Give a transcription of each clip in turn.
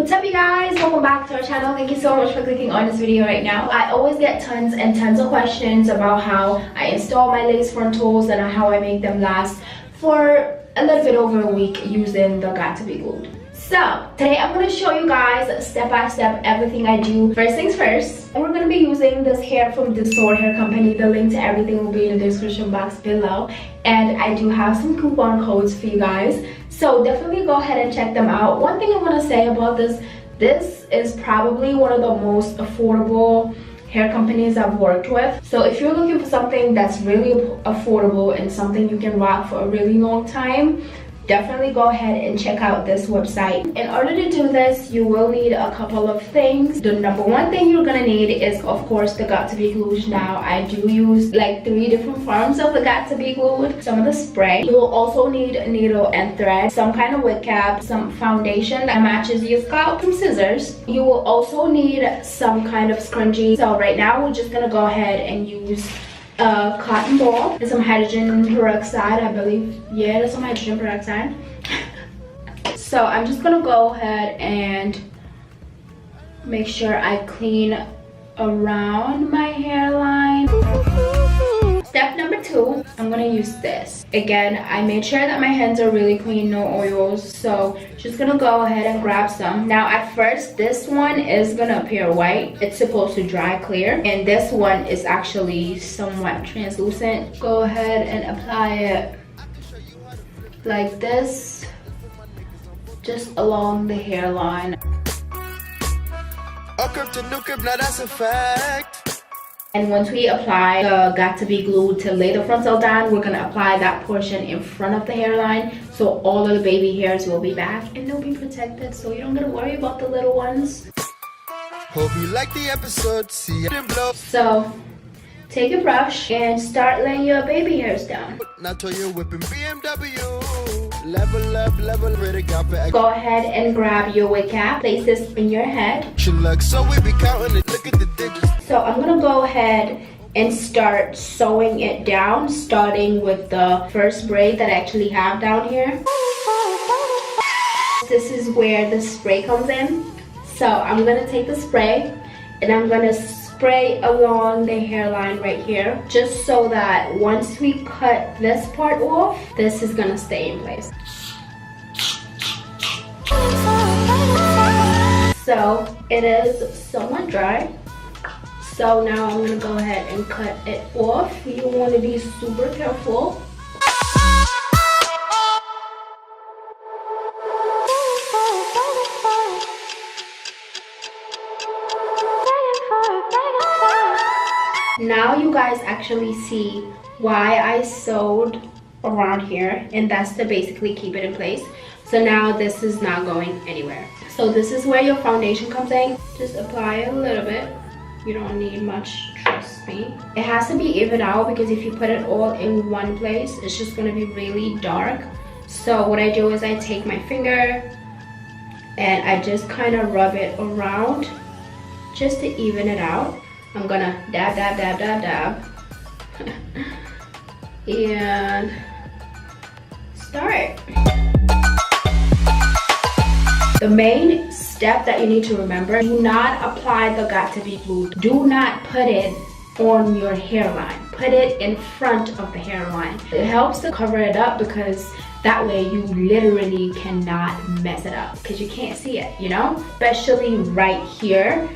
What's up you guys, welcome back to our channel. Thank you so much for clicking on this video right now. I always get tons and tons of questions about how I install my lace frontals and how I make them last for a little bit over a week using the Got To Be Glued. So today I'm going to show you guys step by step everything I do. First things first, we're going to be using this hair from Dsoar hair company. The link to everything will be in the description box below, and I do have some coupon codes for you guys, so definitely go ahead and check them out. One thing I want to say about this is probably one of the most affordable hair companies I've worked with. So if you're looking for something that's really affordable and something you can rock for a really long time, definitely go ahead and check out this website. In order to do this, you will need a couple of things. The number one thing you're gonna need is, of course, the Got To Be Glued. Now I do use like 3 different forms of the Got To Be Glued. Some of the spray. You will also need a needle and thread, some kind of wig cap, some foundation that matches your scalp, some scissors. You will also need some kind of scrunchie. So right now we're just gonna go ahead and use a cotton ball and some hydrogen peroxide, I believe. Yeah, there's some hydrogen peroxide. So I'm just gonna go ahead and make sure I clean around my hairline. Step number 2, I'm gonna use this. Again, I made sure that my hands are really clean, no oils, so just gonna go ahead and grab some. Now at first, this one is gonna appear white. It's supposed to dry clear, and this one is actually somewhat translucent. Go ahead and apply it like this, just along the hairline. Now that's a fact. And once we apply the Got To Be Glued to lay the frontal down, we're gonna apply that portion in front of the hairline, so all of the baby hairs will be back and they'll be protected, so you don't gotta worry about the little ones. Hope you like the episode. See it blow. So take a brush and start laying your baby hairs down. Now till you're whipping BMW. Level up, ready, got it. Go ahead and grab your wig cap, place this in your head. She looks so we be counting it. Look at the digits. So I'm gonna go ahead and start sewing it down, starting with the first braid that I actually have down here. This is where the spray comes in. So I'm gonna take the spray and I'm gonna spray along the hairline right here, just so that once we cut this part off, this is gonna stay in place. So it is somewhat dry. So now I'm gonna go ahead and cut it off. You want to be super careful. Now you guys actually see why I sewed around here, and that's to basically keep it in place. So now this is not going anywhere. So this is where your foundation comes in. Just apply a little bit. You don't need much, trust me. It has to be even out, because if you put it all in one place, it's just gonna be really dark. So what I do is I take my finger and I just kind of rub it around just to even it out. I'm gonna dab, dab, dab, dab, dab. And start. The main step that you need to remember, do not apply the Got To Be Glued. Do not put it on your hairline. Put it in front of the hairline. It helps to cover it up, because that way you literally cannot mess it up, because you can't see it, you know? Especially right here,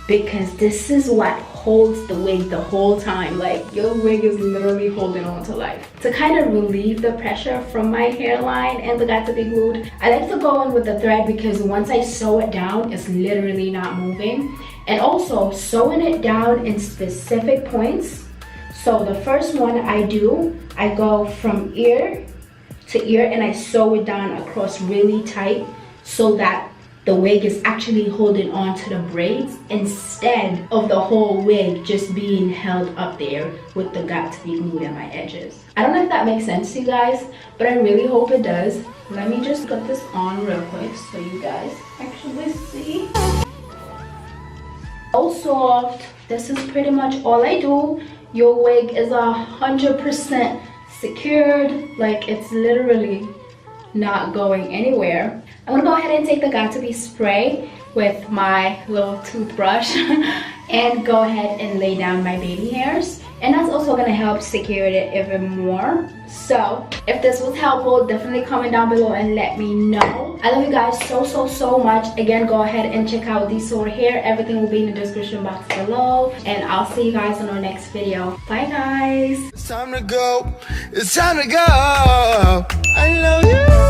because this is what holds the wig the whole time. Like, your wig is literally holding on to life. To kind of relieve the pressure from my hairline and the Got To Be Glued, I like to go in with the thread, because once I sew it down, it's literally not moving. And also sewing it down in specific points. So the first one I do, I go from ear to ear and I sew it down across really tight, so that the wig is actually holding on to the braids instead of the whole wig just being held up there with the Got To Be Glued at my edges. I don't know if that makes sense to you guys, but I really hope it does. Let me just put this on real quick so you guys actually see. So soft. This is pretty much all I do. Your wig is 100% secured, like it's literally not going anywhere. I'm gonna go ahead and take the Got2b spray with my little toothbrush and go ahead and lay down my baby hairs, and that's also gonna help secure it even more. So if this was helpful, definitely comment down below and let me know. I love you guys so much. Again, go ahead and check out Dsoar hair. Everything will be in the description box below, and I'll see you guys on our next video. Bye guys. It's time to go. It's time to go. I love you.